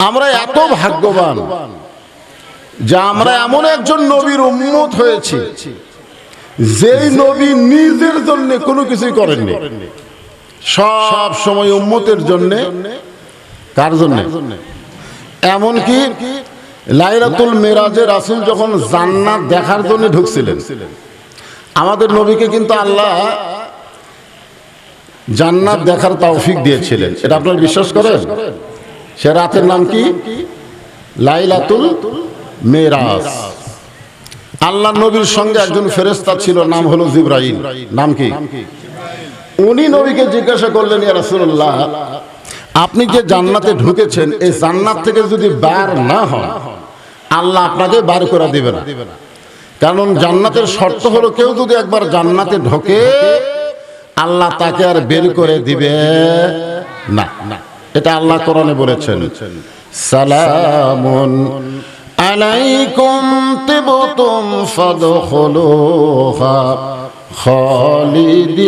আমরা এত ভাগ্যবান যে আমরা এমন একজন নবীর উম্মত হয়েছি যেই নবী নিজের জন্য কোনো কিছুই করেননি, সব সময় উম্মতের জন্য। কার জন্য? এমনকি লাইলাতুল মেরাজে রাসূল যখন জান্নাত দেখার জন্য ঢুকছিলেন, আমাদের নবীকে কিন্তু আল্লাহ জান্নাত দেখার তৌফিক দিয়েছিলেন। এটা আপনারা বিশ্বাস করেন? সে রাতের নাম কি? লাইলাতুল মেরাজ। আল্লাহ নবীর সঙ্গে একজন ফেরেশতা ছিল, নাম হলো জিবরাইল। নাম কি? উনি নবীকে জিজ্ঞাসা করলেন, ইয়া রাসূলুল্লাহ, আপনি যে জান্নাতে ঢুকেছেন, এই জান্নাত থেকে যদি বের না হন, আল্লাহ আপনাকে বার করে দিবে না। কারণ জান্নাতের শর্ত হলো কেউ যদি একবার জান্নাতে ঢোকে, আল্লাহ তাকে আর বের করে দিবে না। এটা আল্লাহ কোরআনে বলেছেন, সালামুন আলাইকুম তিবতুম ফাদখুলুহা খালিদিন।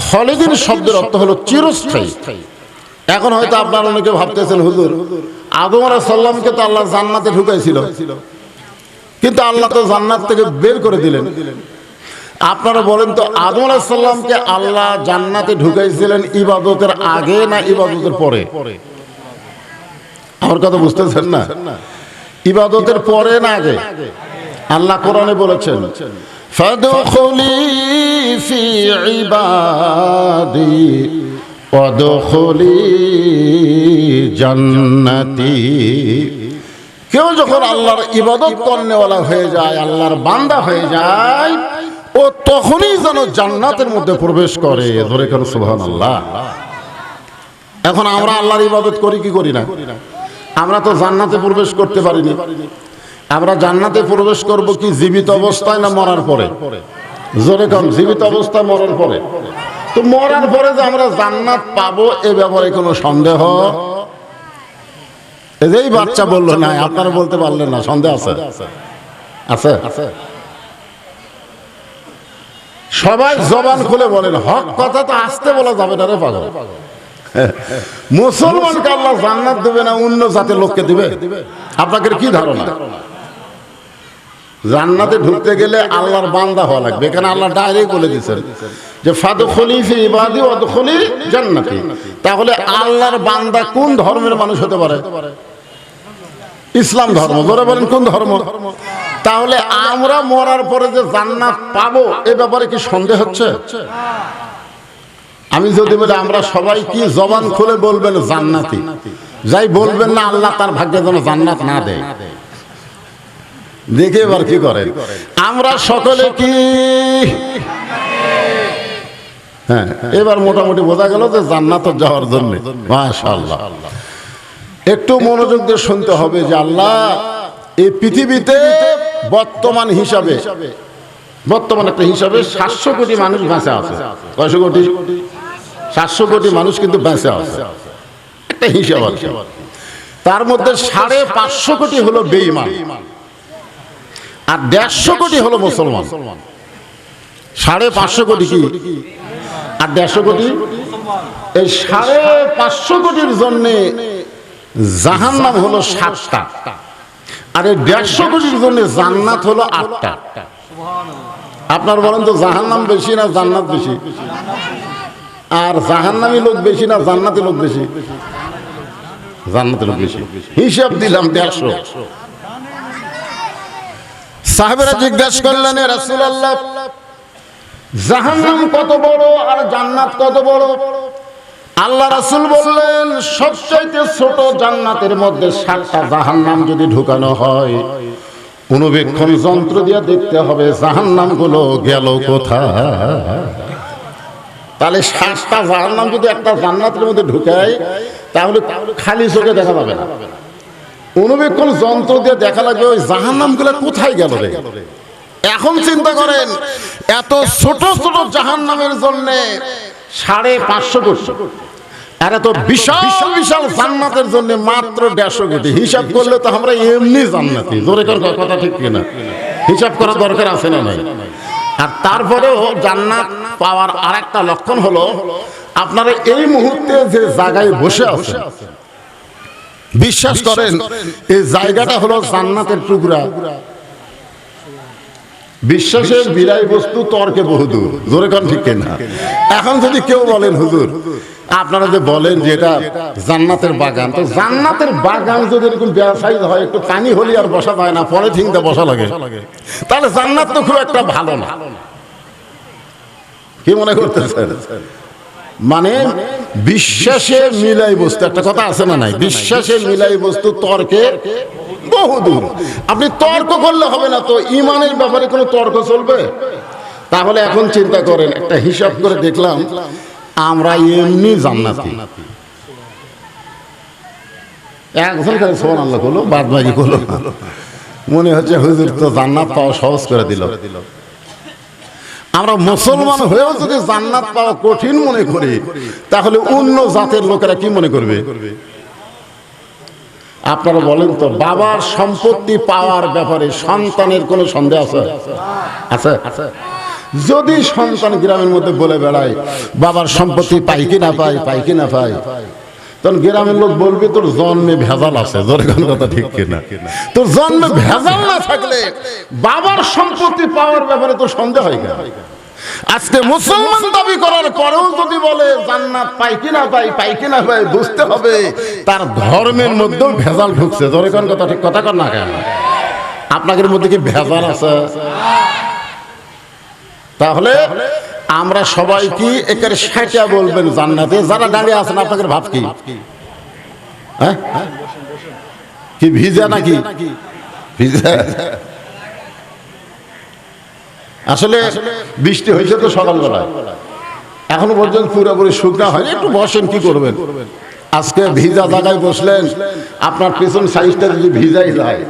খালিদিন শব্দের অর্থ হলো চিরস্থায়ী। এখন হয়তো আপনারা অনেকে ভাবতেছেন, হুজুর আদম আলাইহিস সালামকে তো আল্লাহ জান্নাতে ঢুকাইছিল, কিন্তু আল্লাহ তো জান্নাত থেকে বের করে দিলেন। আপনারা বলেন তো, আদম আলাইহিস সালামকে আল্লাহ জান্নাতে ঢুকাইছিলেন ইবাদতের আগে না ইবাদতের পরে? আমার কথা বুঝতেছেন না? ইবাদতের পরে না আগে? আল্লাহ কোরআনে বলেছেন, ফাদখুলি ফি ইবাদি ওয়াদখুলি জান্নাতি। কেউ যখন আল্লাহর ইবাদত করনেওয়ালা হয়ে যায়, আল্লাহর বান্দা হয়ে যায়, ও তখনই যেন জান্নাতের মধ্যে প্রবেশ করে। ধরে কেন সুবহানাল্লাহ। এখন আমরা আল্লাহর ইবাদত করি কি করি না? আমরা তো জান্নাতে প্রবেশ করতে পারিনি। আমরা জান্নাতে প্রবেশ করব কি জীবিত অবস্থায় না মরার পরে? জোরে কম। জীবিত অবস্থায়, মরার পরে। তো মরার পরে যে আমরা জান্নাত পাবো এ ব্যাপারে কোনো সন্দেহ? এই বাচ্চা বললো না, আপনারা বলতে পারলেন না, সন্দেহ আছে? আছে? সবাই জবান খুলে বলেন, হক কথা তো আসতে বলা যাবে না রে পাগল। মুসলমানকে আল্লাহ জান্নাত দেবে না অন্য জাতের লোককে দিবে? আপনাদের কি ধারণা? জান্নাতে ঢুকতে গেলে আল্লাহর বান্দা হওয়া লাগবে। এখানে আল্লাহ ডাইরেক্ট বলে দিয়েছেন যে ফাদখুলি ফি ইবাদি ওয়াদখুলি জান্নাতি। তাহলে আল্লাহর বান্দা কোন ধর্মের মানুষ হতে পারে? ইসলাম ধর্ম। ধরে বলেন কোন ধর্ম? তাহলে আমরা মরার পরে যে জান্নাত পাবো এ ব্যাপারে কি সন্দেহ হচ্ছে? আমি যদি বলি আমরা সবাই কি জবান খুলে বলবেন জান্নাতি, যাই বলবেন না আল্লাহ তার ভাগ্যে যেন জান্নাত না দেয়। দেখে এবার কি করেন? আমরা সকলে কি? হ্যাঁ, এবার মোটামুটি বোঝা গেল যে জান্নাতে যাওয়ার জন্য। মাশাআল্লাহ। একটু মনোযোগ দিয়ে শুনতে হবে যে আল্লাহ এই পৃথিবীতে বর্তমান একটা হিসাবে 700 কোটি মানুষ বেঁচে আছে। কয়শো কোটি? 700 কোটি মানুষ কিন্তু বেঁচে আছে, একটা হিসাব আছে। তার মধ্যে 550 কোটি হলো বেঈমান, আর 150 কোটি হলো মুসলমান। 550 কোটি কি আর 150 কোটি? এই 550 কোটির জন্য জাহান্নাম হলো 7টা, আর এই 150 কোটির জন্য জান্নাত হলো 8টা। আপনার বলেন তো জাহান্নাম বেশি না জান্নাত বেশি? আর জাহান্নামী লোক বেশি না জান্নাতি লোক বেশি? জান্নাতি লোক বেশি। হিসাব দিলাম 150। সাহাবেরা জিজ্ঞাসা করলেন, ইয়া রাসূলুল্লাহ, জাহান্নাম কত বড় আর জান্নাত কত বড়? আল্লাহ রাসূল বললেন, সবচাইতে ছোট জান্নাতের মধ্যে 7টা জাহান্নাম যদি ঢুকানো হয়, অনুবীক্ষণ যন্ত্র দিয়ে দেখতে হবে জাহান্নাম গুলো গেল কোথায়। তাহলে 7টা জাহান্নাম যদি একটা জান্নাতের মধ্যে ঢুকায়, তাহলে খালি চোখে দেখা যাবে না, অনুবীক্ষণ যন্ত্র দিয়ে দেখা লাগবে ওই জাহান্নাম গুলো কোথায় গেল রে। এখন চিন্তা করেন, এত ছোট ছোট জাহান্নামের জন্য 550 কোটি, আর এত বিশাল বিশাল জান্নাতের জন্য মাত্র 150 কোটি। হিসাব করলে তো আমরা এমনি জান্নাতি। জোরে কথা ঠিক কিনা? হিসাব করা দরকার আছে না নাই? আর তারপরেও জান্নাত পাওয়ার আরেকটা লক্ষণ হলো আপনারা এই মুহূর্তে যে জায়গায় বসে আছেন, বিশ্বাস করেন এই জায়গাটা হলো জান্নাতের টুকরা। বিশ্বাসের বিরাই বস্তু, তর্কে বহুদূর। জোরে কান ঠিক না? এখন যদি কেউ বলেন হুজুর আপনারা যে বলেন যে এটা জান্নাতের বাগান, তো জান্নাতের বাগান যদি এরকম ব্যবসায়ী হয়, একটু পানি হলে আর বসা যায় না, পরে ঠিকতে বসা লাগে, তাহলে জান্নাত তো খুব একটা ভালো না। কি মনে করতেছেন? মানে বিশ্বাসে মিলাই বস্তু, একটা কথা আছে না নাই, বিশ্বাসে মিলাই বস্তু তর্কে বহুদূর। আপনি তর্ক করলে হবে না, তো ইমানের ব্যাপারে কোনো তর্ক চলবে? তাহলে এখন চিন্তা করেন, একটা হিসাব করে দেখলাম আমরা এমনি জান্নাতি। একজন খালি সুবহানাল্লাহ বলো, বাদ বাকি বলো। মনে হচ্ছে হুজুর তো জান্নাত পাওয়া সহজ করে দিল। আমরা মুসলমান হয়েও যদি জান্নাত পাওয়া কঠিন মনে করি, তাহলে অন্য জাতের লোকেরা কি মনে করবে? আপনারা বলেন তো, বাবার সম্পত্তি পাওয়ার ব্যাপারে সন্তানের কোনো সন্দেহ আছে? আছে? যদি সন্তান গ্রামের মধ্যে বলে বেড়ায় বাবার সম্পত্তি পাই কি না পাই, পাই কি না পাই, তখন গ্রামের লোক বলবে তোর জন্মে ভেজাল আছে। জোরে কোন কথা ঠিক কিনা? তোর জন্মে ভেজাল না থাকলে বাবার সম্পত্তি পাওয়ার ব্যাপারে তো সন্দেহ হয় কেন? আজকে মুসলমান দাবি করার পরেও যদি বলে জান্নাত পাই কিনা পাই, পাই কিনা পাই, বুঝতে হবে তার ধর্মের মধ্যেও ভেজাল ঢুকছে। জোরে কোন কথা ঠিক কথা কর না কেন? আপনাদের মধ্যে কি ভেজাল আছে? তাহলে আমরা সবাই কি একের সাইটা বলবেন জান্নাতে? যারা দাঁড়িয়ে আছেন আপনাদের ভাব কি? হ্যাঁ, কি ভিজা নাকি? ভিজা? আসলে বৃষ্টি হয়েছে তো সকালবেলায়, এখনো পর্যন্ত পুরোপুরি শুকনা হয়নি। একটু বসেন, কি করবেন? আজকে ভিজা জায়গায় বসলেন, আপনার পেছন সাইজটা যদি ভিজাই যায়,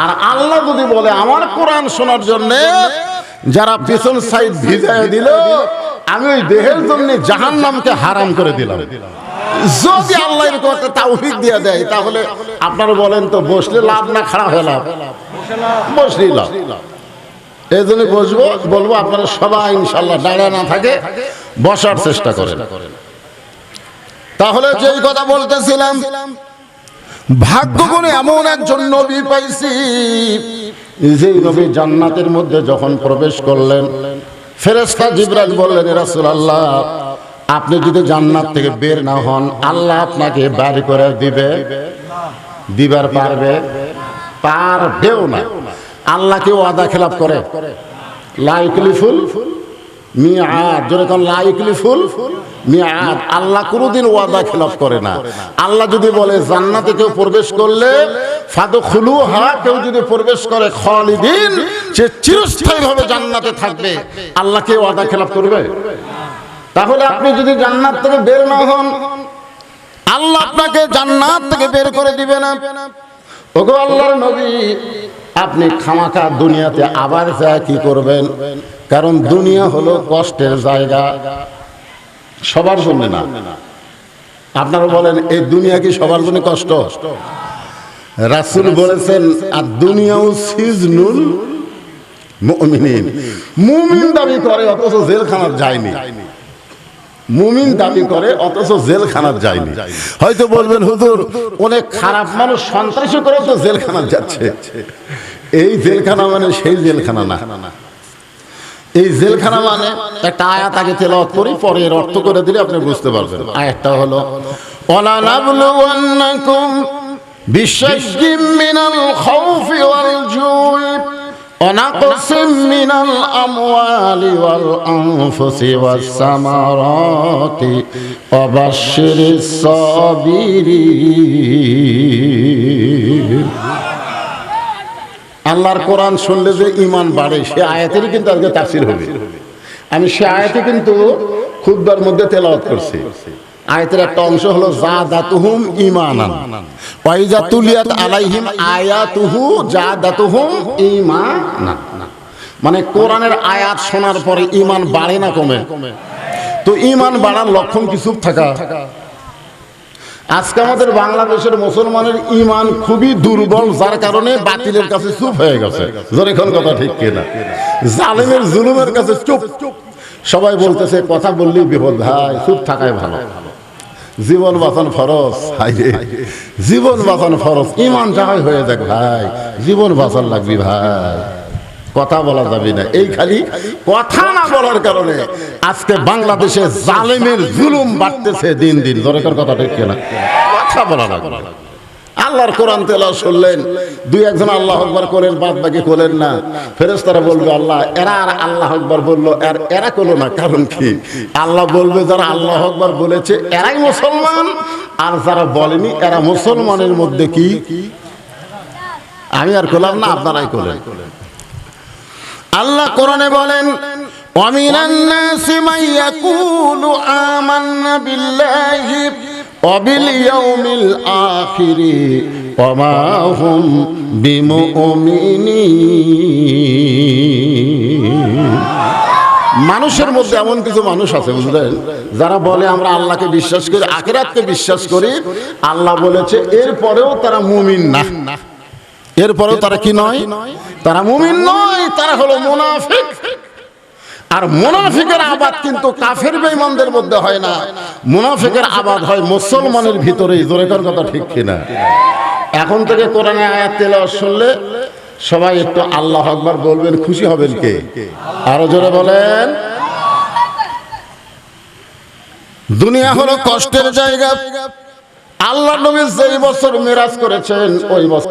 আর আল্লাহ যদি বলে আমার কোরআন শোনার জন্য যারা পেছন সাইড ভিজায় দিল, আমি ওই দেহের জন্য জাহান্নামকে হারাম করে দিলাম। যদি আল্লাহ এরকম একটা তাওফিক দিয়ে দেয়, তাহলে আপনারা বলেন তো বসলে লাভ না খারাপ হয়ে লাভ? বসলেই লাভ। এই জন্য বলবো আপনারা সবাই ইনশাল্লাহ দাঁড়া না থাকে বসার চেষ্টা করেন। তাহলে যেই কথা বলতেছিলাম, ভাগ্য করে এমন একজন নবী পাইছি, যে নবী জান্নাতের মধ্যে যখন প্রবেশ করলেন, ফেরেশতা জিবরাইল বললেন, রাসূলুল্লাহ আপনি যদি জান্নাত থেকে বের না হন, আল্লাহ আপনাকে বের করে দিবার পারবেও না। আল্লাহ কি ওয়াদা খেলাফ করে? লা ইউকলিফুল মিআদ। যখন লা ইউকলিফুল মিআদ, আল্লাহ কোনোদিন ওয়াদা খেলাফ করে না। আল্লাহ যদি বলে জান্নাতে কেউ প্রবেশ করলে ফাদখুলুহা, কেউ যদি প্রবেশ করে খালিদিন, সে চিরস্থায়ীভাবে জান্নাতে থাকবে, আল্লাহ কি ওয়াদা খেলাফ করবে? তাহলে আপনি যদি জান্নাত থেকে বের না হন, আল্লাহ আপনাকে জান্নাত থেকে বের করে দিবে না। ওগো আল্লাহর নবী, আপনি খামাখা দুনিয়াতে আবার যা কি করবেন? কারণ দুনিয়া হলো কষ্টের জায়গা, সবার জন্য না। আপনারা বলেন এই দুনিয়া কি সবার জন্য কষ্ট? রাসূল বলেছেন আর দুনিয়াও সিজনুল মুমিনিন। মুমিন দাবি করে অথচ জেলখানার যায়নি। মুমিন দাবি করে অথচ জেলখানার যায়নি। হয়তো বলবেন হুজুর অনেক খারাপ মানুষ সন্ত্রাসী করে তো জেলখানার যাচ্ছে। এই জেলখানা মানে সেই জেলখানা না। এই জেলখানা মানে একটা আয়াত আগে তেলাওয়াত করি, পরে এর অর্থ করে দিলে আপনি বুঝতে পারবেন। আয়াতটা হলো ওয়ালা নাবলুওয়ান্নাকুম বিশাইইম মিনাল খাউফি ওয়াল জুই ওয়া নাকসিম মিনাল আমওয়ালি ওয়াল আনফুসি ওয়াস সামারাতি ওয়া বাশশিরিস সাবিরিন। আল্লাহর কোরআন শুনলে যে ঈমান বাড়ে, সে আয়াতেরই কিন্তু আজকে তাফসীর হবে। আমি সে আয়াতে কিন্তু খুতবার মধ্যে তেলাওয়াত করছি। আয়াতের একটা অংশ হলো জাদাতুহুম ঈমানান ওয়া ইযা তুলিয়াত আলাইহিম আয়াতুহু জাদাতুহুম ঈমানান। মানে কোরআনের আয়াত শোনার পরে ঈমান বাড়ে না কমে? তো ঈমান বাড়ার লক্ষণ কি চুপ থাকা? আজকে আমাদের বাংলাদেশের মুসলমানের ঈমান খুবই দুর্বল, যার কারণে বাতিলের কাছে চুপ হয়ে গেছে। যখন কথা ঠিক কিনা? জালেমের জুলুমের কাছে চুপ, সবাই বলতেছে কথা বললেই বিপদ ভাই, চুপ থাকাই ভালো। জীবন বাঁচান ফরজ, জীবন বাঁচান ফরজ, ইমান যাহাই হয়ে যাক ভাই, জীবন বাঁচান লাগবি ভাই, কথা বলা যাবে না। এই খালি কথা না বলার কারণে আজকে বাংলাদেশে জালেমের জুলুম বাড়তেছে দিন দিন। দরকার কথা ঠিক কিনা? কথা বলা লাগবে। আল্লাহর কোরআন তেলাওয়াত শুনলেন, দুই একজন আল্লাহু আকবার করেন, বাদ বাকি করলেন না, ফেরেশতারা বলবে আল্লাহ এরা আর আল্লাহু আকবার বললো আর এরা করলো না, কারণ কি? আল্লাহ বলবে যারা আল্লাহু আকবার বলেছে এরাই মুসলমান, আর যারা বলেনি এরা মুসলমানের মধ্যে কি? আমি আর করলাম না, আপনারাই করলেন। আল্লাহ কোরআনে বলেন ওয়ামিনান নাসি মান ইয়াকুলু আমান্না বিল্লাহি ওয়া বিল ইয়াউমিল আখিরি ওয়া মা হুম বিমুমিনিন। মানুষের মধ্যে এমন কিছু মানুষ আছে বুঝলেন, যারা বলে আমরা আল্লাহকে বিশ্বাস করি, আখিরাতকে বিশ্বাস করি, আল্লাহ বলেছে, এরপরেও তারা মুমিন না। এরপরেও তারা কি নয়? তারা মুমিন নয়, তারা হলো মুনাফিক। আর মুনাফিকের আবাদ কিন্তু কাফের বেঈমানদের মধ্যে হয় না, মুনাফিকের আবাদ হয় মুসলমানের ভিতরেই। জোরেকার কথা ঠিক কিনা? এখন থেকে কোরআনের আয়াত তেলাওয়াত শুনলে সবাই একটু আল্লাহু আকবার বলবেন, খুশি হবেন কে? আরো জোরে বলেন। দুনিয়া হলো কষ্টের জায়গা। আল্লাহ নবী যেই বছর মেরাজ করেছেন ওই বছর